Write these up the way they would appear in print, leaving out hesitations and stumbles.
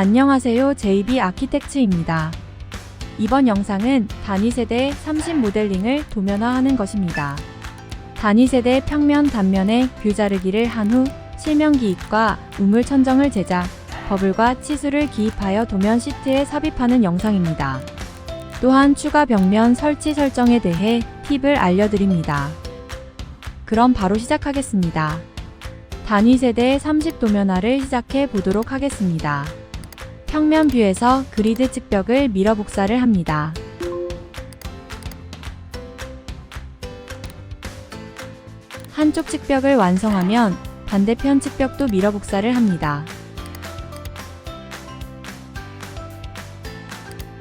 안녕하세요. JB 아키텍츠입니다. 이번 영상은 단위세대 30 모델링을 도면화하는 것입니다. 단위세대 평면 단면에 뷰 자르기를 한 후 실명 기입과 우물 천정을 제작, 버블과 치수를 기입하여 도면 시트에 삽입하는 영상입니다. 또한 추가 벽면 설치 설정에 대해 팁을 알려드립니다. 그럼 바로 시작하겠습니다. 단위세대 30 도면화를 시작해 보도록 하겠습니다. 평면 뷰에서 그리드 측벽을 밀어 복사를 합니다. 한쪽 측벽을 완성하면 반대편 측벽도 밀어 복사를 합니다.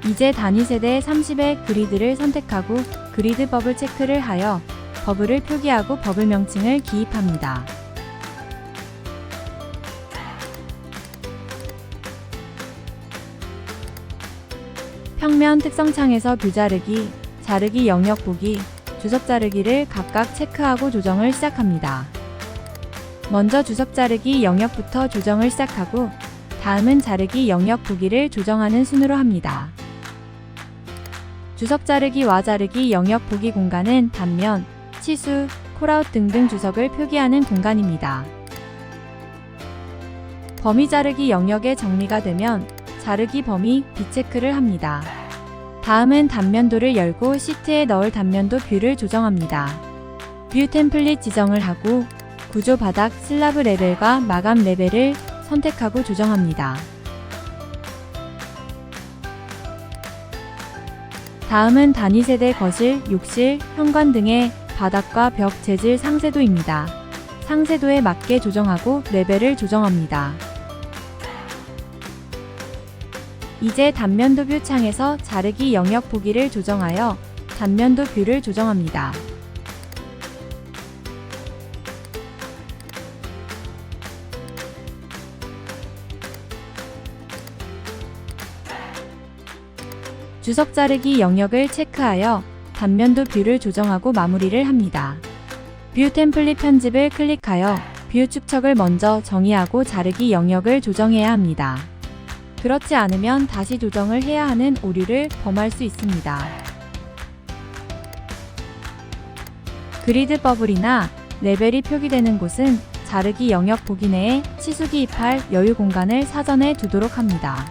이제 단위세대 30의 그리드를 선택하고 그리드 버블 체크를 하여 버블을 표기하고 버블 명칭을 기입합니다. 평면 특성창에서 뷰 자르기, 자르기 영역 보기, 주석 자르기를 각각 체크하고 조정을 시작합니다. 먼저 주석 자르기 영역부터 조정을 시작하고 다음은 자르기 영역 보기를 조정하는 순으로 합니다. 주석 자르기와 자르기 영역 보기 공간은 단면, 치수, 콜아웃 등등 주석을 표기하는 공간입니다. 범위 자르기 영역에 정리가 되면 자르기 범위 비체크를 합니다. 다음은 단면도를 열고 시트에 넣을 단면도 뷰를 조정합니다. 뷰 템플릿 지정을 하고 구조 바닥 슬라브 레벨과 마감 레벨을 선택하고 조정합니다. 다음은 단위세대 거실, 욕실, 현관 등의 바닥과 벽 재질 상세도입니다. 상세도에 맞게 조정하고 레벨을 조정합니다. 이제 단면도 뷰 창에서 자르기 영역 보기를 조정하여 단면도 뷰를 조정합니다. 주석 자르기 영역을 체크하여 단면도 뷰를 조정하고 마무리를 합니다. 뷰 템플릿 편집을 클릭하여 뷰 축척을 먼저 정의하고 자르기 영역을 조정해야 합니다. 그렇지 않으면 다시 조정을 해야 하는 오류를 범할 수 있습니다. 그리드 버블이나 레벨이 표기되는 곳은 자르기 영역 보기 내에 치수 기입할 여유 공간을 사전에 두도록 합니다.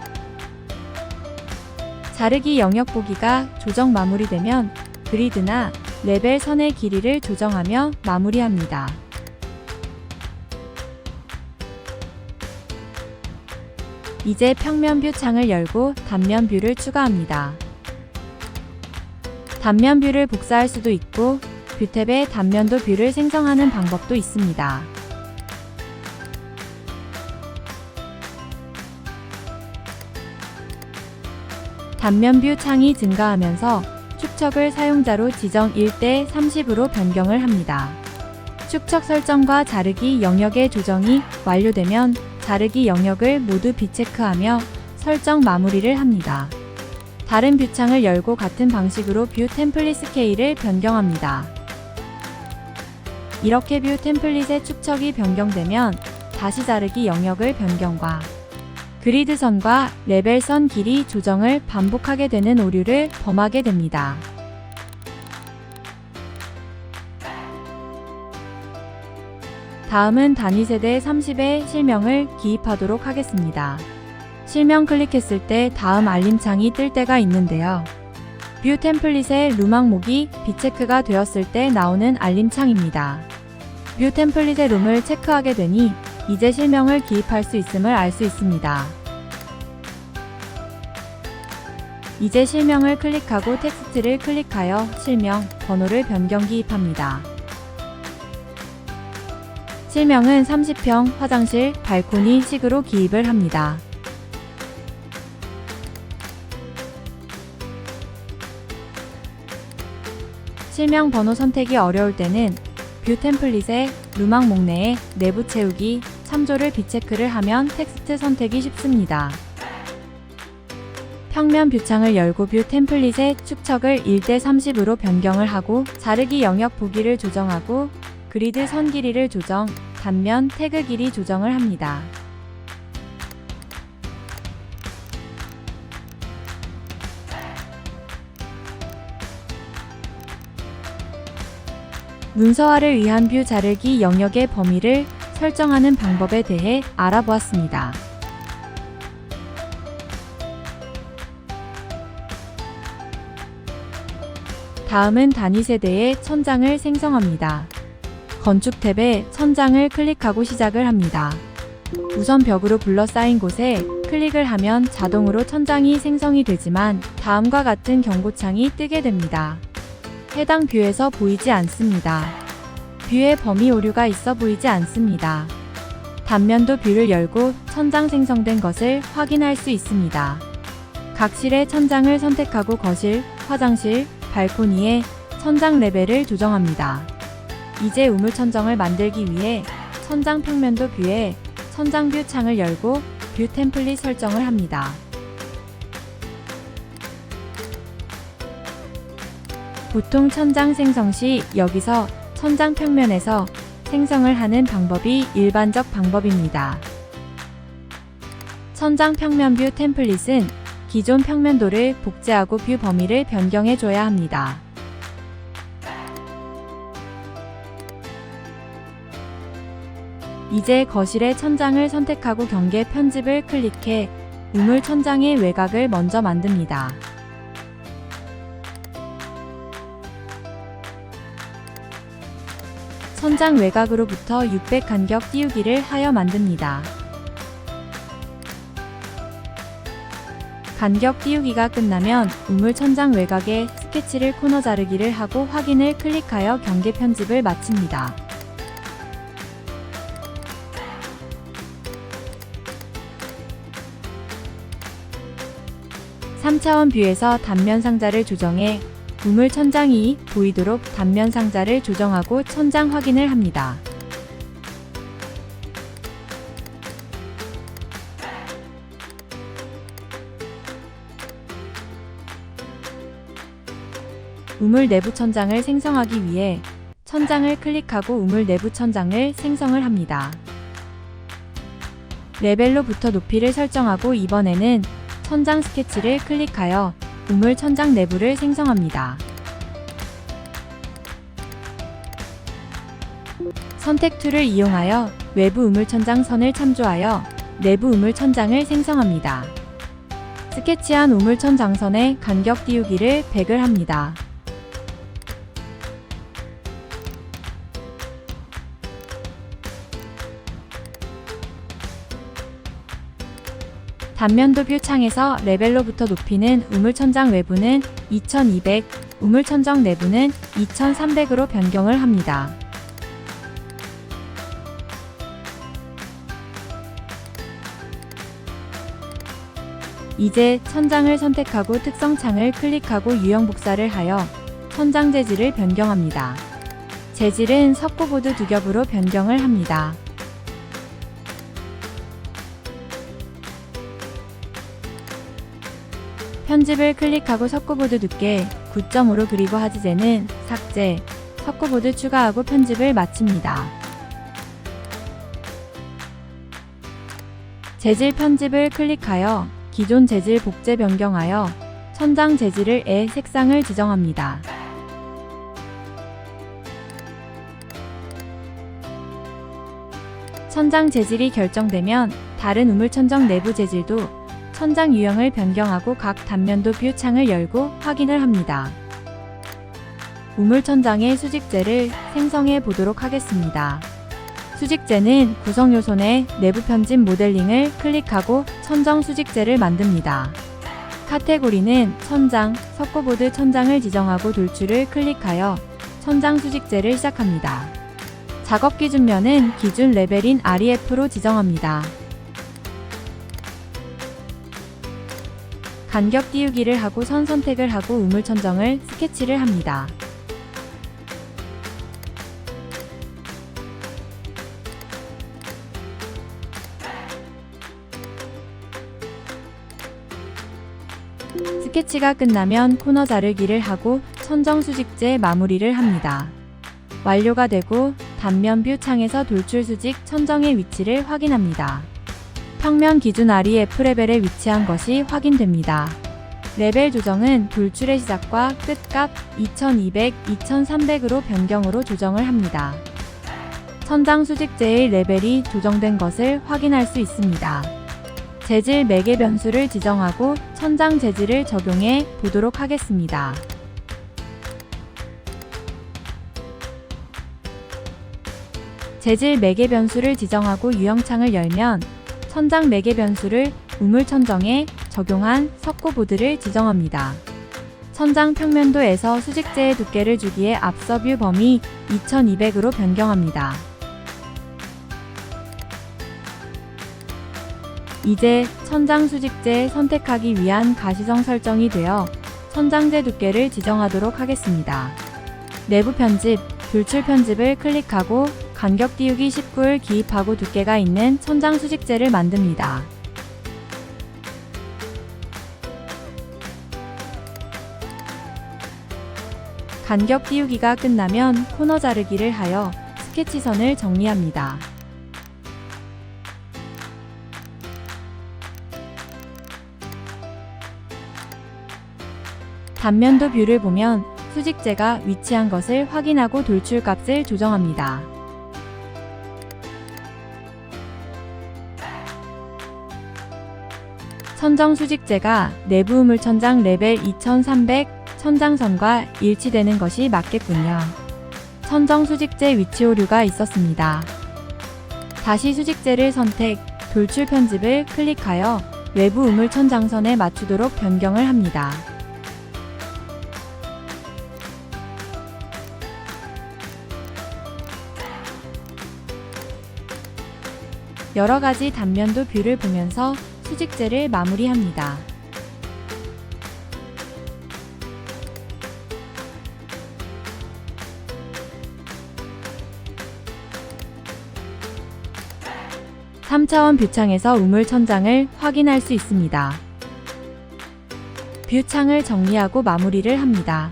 자르기 영역 보기가 조정 마무리되면 그리드나 레벨 선의 길이를 조정하며 마무리합니다. 이제 평면 뷰 창을 열고 단면 뷰를 추가합니다. 단면 뷰를 복사할 수도 있고 뷰 탭에 단면도 뷰를 생성하는 방법도 있습니다. 단면 뷰 창이 증가하면서 축척을 사용자로 지정 1대 30으로 변경을 합니다. 축척 설정과 자르기 영역의 조정이 완료되면 자르기 영역을 모두 비체크하며 설정 마무리를 합니다. 다른 뷰창을 열고 같은 방식으로 뷰 템플릿 스케일을 변경합니다. 이렇게 뷰 템플릿의 축척이 변경되면 다시 자르기 영역을 변경과 그리드 선과 레벨 선 길이 조정을 반복하게 되는 오류를 범하게 됩니다. 다음은 단위세대 30의 실명을 기입하도록 하겠습니다. 실명 클릭했을 때 다음 알림창이 뜰 때가 있는데요. 뷰 템플릿의 루망목이 비체크가 되었을 때 나오는 알림창입니다. 뷰 템플릿의 룸을 체크하게 되니 이제 실명을 기입할 수 있음을 알 수 있습니다. 이제 실명을 클릭하고 텍스트를 클릭하여 실명, 번호를 변경 기입합니다. 실명은 30평, 화장실, 발코니 식으로 기입을 합니다. 실명 번호 선택이 어려울 때는 뷰 템플릿의 루망목 내에 내부 채우기, 참조를 비체크를 하면 텍스트 선택이 쉽습니다. 평면 뷰창을 열고 뷰 템플릿의 축척을 1대 30으로 변경을 하고 자르기 영역 보기를 조정하고 그리드 선 길이를 조정, 단면 태그 길이 조정을 합니다. 문서화를 위한 뷰 자르기 영역의 범위를 설정하는 방법에 대해 알아보았습니다. 다음은 단위 세대의 천장을 생성합니다. 건축 탭에 천장을 클릭하고 시작을 합니다. 우선 벽으로 둘러싸인 곳에 클릭을 하면 자동으로 천장이 생성이 되지만 다음과 같은 경고창이 뜨게 됩니다. 해당 뷰에서 보이지 않습니다. 뷰에 범위 오류가 있어 보이지 않습니다. 단면도 뷰를 열고 천장 생성된 것을 확인할 수 있습니다. 각 실의 천장을 선택하고 거실, 화장실, 발코니에 천장 레벨을 조정합니다. 이제 우물 천정을 만들기 위해 천장 평면도 뷰에 천장 뷰 창을 열고 뷰 템플릿 설정을 합니다. 보통 천장 생성 시 여기서 천장 평면에서 생성을 하는 방법이 일반적 방법입니다. 천장 평면 뷰 템플릿은 기존 평면도를 복제하고 뷰 범위를 변경해 줘야 합니다. 이제 거실의 천장을 선택하고 경계 편집을 클릭해 우물 천장의 외곽을 먼저 만듭니다. 천장 외곽으로부터 600 간격 띄우기를 하여 만듭니다. 간격 띄우기가 끝나면 우물 천장 외곽에 스케치를 코너 자르기를 하고 확인을 클릭하여 경계 편집을 마칩니다. (3차원) 뷰에서 단면 상자를 조정해 우물 천장이 보이도록 단면 상자를 조정하고 천장 확인을 합니다. 우물 내부 천장을 생성하기 위해 천장을 클릭하고 우물 내부 천장을 생성을 합니다. 레벨로부터 높이를 설정하고 이번에는 천장 스케치를 클릭하여 우물 천장 내부를 생성합니다. 선택 툴을 이용하여 외부 우물 천장 선을 참조하여 내부 우물 천장을 생성합니다. 스케치한 우물 천장선의 간격 띄우기를 100을 합니다. 단면도 뷰 창에서 레벨로부터 높이는 우물천장 외부는 2200, 우물천장 내부는 2300으로 변경을 합니다. 이제 천장을 선택하고 특성창을 클릭하고 유형 복사를 하여 천장 재질을 변경합니다. 재질은 석고보드 2겹으로 변경을 합니다. 편집을 클릭하고 석고보드 두께 9.5로 그리고 하지제는 삭제, 석고보드 추가하고 편집을 마칩니다. 재질 편집을 클릭하여 기존 재질 복제 변경하여 천장 재질의 색상을 지정합니다. 천장 재질이 결정되면 다른 우물천장 내부 재질도 천장 유형을 변경하고 각 단면도 뷰 창을 열고 확인을 합니다. 우물천장의 수직재를 생성해 보도록 하겠습니다. 수직재는 구성 요소 내 내부 편집 모델링을 클릭하고 천정 수직재를 만듭니다. 카테고리는 천장, 석고보드 천장을 지정하고 돌출을 클릭하여 천장 수직재를 시작합니다. 작업 기준면은 기준 레벨인 REF로 지정합니다. 간격 띄우기를 하고 선 선택을 하고 우물 천정을 스케치를 합니다. 스케치가 끝나면 코너 자르기를 하고 천정 수직재 마무리를 합니다. 완료가 되고 단면 뷰 창에서 돌출 수직 천정의 위치를 확인합니다. 평면 기준 REF 레벨에 위치한 것이 확인됩니다. 레벨 조정은 돌출의 시작과 끝값 2200, 2300으로 변경으로 조정을 합니다. 천장 수직재의 레벨이 조정된 것을 확인할 수 있습니다. 재질 매개 변수를 지정하고 천장 재질을 적용해 보도록 하겠습니다. 재질 매개 변수를 지정하고 유형창을 열면 천장 매개 변수를 우물천정에 적용한 석고보드를 지정합니다. 천장 평면도에서 수직재의 두께를 주기에 앞서 뷰 범위 2200으로 변경합니다. 이제 천장 수직재 선택하기 위한 가시성 설정이 되어 천장재 두께를 지정하도록 하겠습니다. 내부 편집, 돌출 편집을 클릭하고 간격 띄우기 19을 기입하고 두께가 있는 천장 수직재를 만듭니다. 간격 띄우기가 끝나면 코너 자르기를 하여 스케치선을 정리합니다. 단면도 뷰를 보면 수직재가 위치한 것을 확인하고 돌출값을 조정합니다. 천정 수직재가 내부 우물천장 레벨 2300 천장선과 일치되는 것이 맞겠군요. 천정 수직재 위치 오류가 있었습니다. 다시 수직재를 선택, 돌출 편집을 클릭하여 외부 우물천장선에 맞추도록 변경을 합니다. 여러가지 단면도 뷰를 보면서 수직재를 마무리합니다. (3차원) 뷰창에서 우물천장을 확인할 수 있습니다. 뷰창을 정리하고 마무리를 합니다.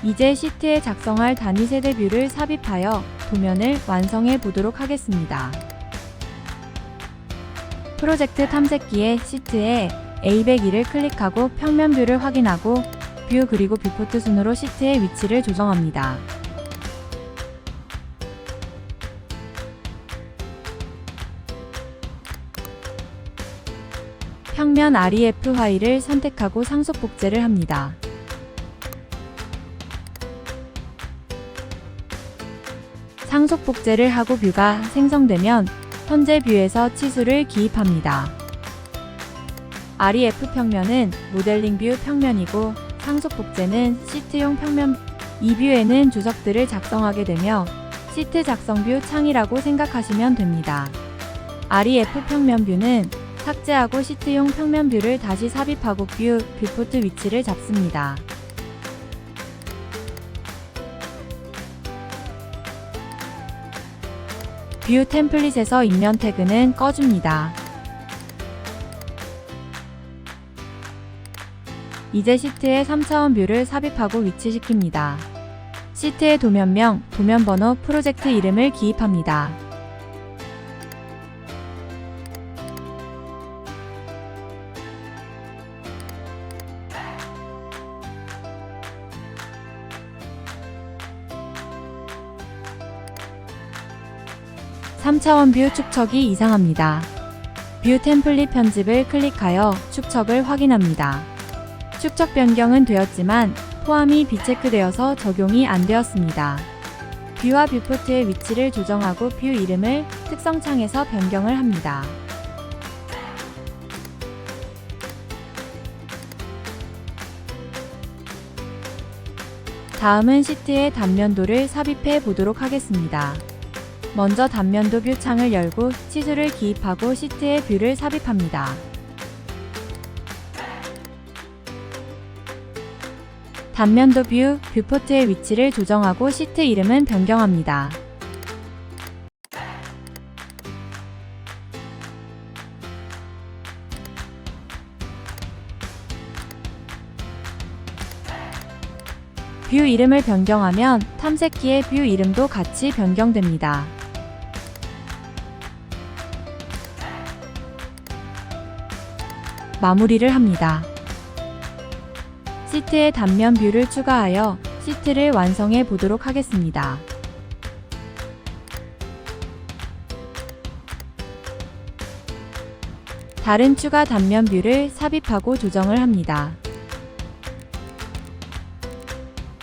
이제 시트에 작성할 단위 세대 뷰를 삽입하여 도면을 완성해 보도록 하겠습니다. 프로젝트 탐색기에 시트에 A101을 클릭하고 평면 뷰를 확인하고 뷰 그리고 뷰포트 순으로 시트의 위치를 조정합니다. 평면 REF 파일을 선택하고 상속 복제를 합니다. 상속 복제를 하고 뷰가 생성되면 현재 뷰에서 치수를 기입합니다. REF 평면은 모델링 뷰 평면이고 상속 복제는 시트용 평면. 이 뷰에는 주석들을 작성하게 되며 시트 작성 뷰 창이라고 생각하시면 됩니다. REF 평면 뷰는 삭제하고 시트용 평면 뷰를 다시 삽입하고 뷰포트 위치를 잡습니다. 뷰 템플릿에서 인면 태그는 꺼줍니다. 이제 시트에 3차원 뷰를 삽입하고 위치시킵니다. 시트의 도면명, 도면번호, 프로젝트 이름을 기입합니다. (3차원) 뷰 축척이 이상합니다. 뷰 템플릿 편집을 클릭하여 축척을 확인합니다. 축척 변경은 되었지만 포함이 비체크되어서 적용이 안 되었습니다. 뷰와 뷰포트의 위치를 조정하고 뷰 이름을 특성창에서 변경을 합니다. 다음은 시트에 단면도를 삽입해 보도록 하겠습니다. 먼저 단면도 뷰 창을 열고 치수를 기입하고 시트에 뷰를 삽입합니다. 단면도 뷰, 뷰포트의 위치를 조정하고 시트 이름은 변경합니다. 뷰 이름을 변경하면 탐색기의 뷰 이름도 같이 변경됩니다. 마무리를 합니다. 시트에 단면 뷰를 추가하여 시트를 완성해 보도록 하겠습니다. 다른 추가 단면 뷰를 삽입하고 조정을 합니다.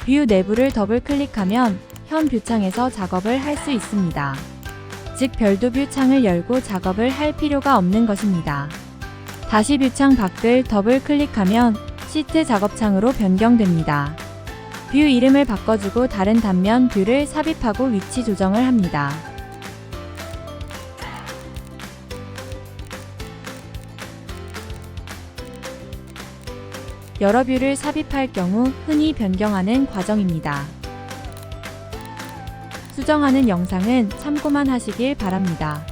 뷰 내부를 더블 클릭하면 현 뷰창에서 작업을 할 수 있습니다. 즉 별도 뷰 창을 열고 작업을 할 필요가 없는 것입니다. 다시 뷰창 밖을 더블 클릭하면 시트 작업창으로 변경됩니다. 뷰 이름을 바꿔주고 다른 단면 뷰를 삽입하고 위치 조정을 합니다. 여러 뷰를 삽입할 경우 흔히 변경하는 과정입니다. 수정하는 영상은 참고만 하시길 바랍니다.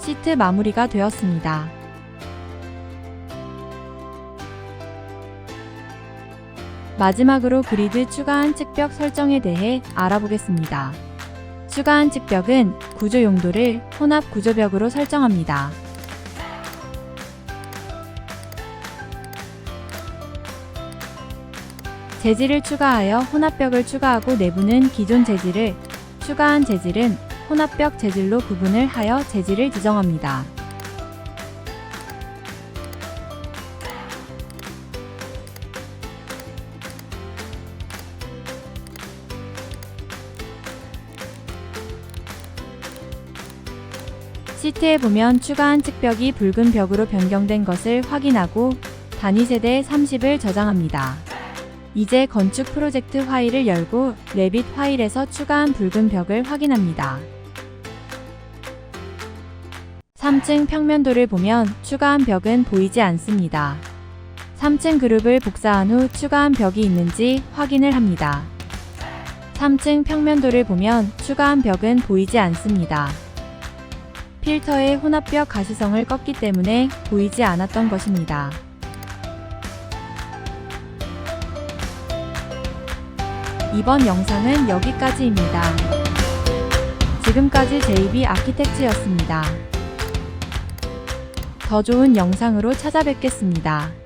시트 마무리가 되었습니다. 마지막으로 그리드 추가한 측벽 설정에 대해 알아보겠습니다. 추가한 측벽은 구조 용도를 혼합 구조벽으로 설정합니다. 재질을 추가하여 혼합벽을 추가하고 내부는 기존 재질을, 추가한 재질은 혼합벽 재질로 구분을 하여 재질을 지정합니다. 시트에 보면 추가한 측벽이 붉은 벽으로 변경된 것을 확인하고 단위 세대 30을 저장합니다. 이제 건축 프로젝트 파일을 열고 레빗 파일에서 추가한 붉은 벽을 확인합니다. 3층 평면도를 보면 추가한 벽은 보이지 않습니다. 3층 그룹을 복사한 후 추가한 벽이 있는지 확인을 합니다. 3층 평면도를 보면 추가한 벽은 보이지 않습니다. 필터의 혼합벽 가시성을 껐기 때문에 보이지 않았던 것입니다. 이번 영상은 여기까지입니다. 지금까지 JB 아키텍츠였습니다. 더 좋은 영상으로 찾아뵙겠습니다.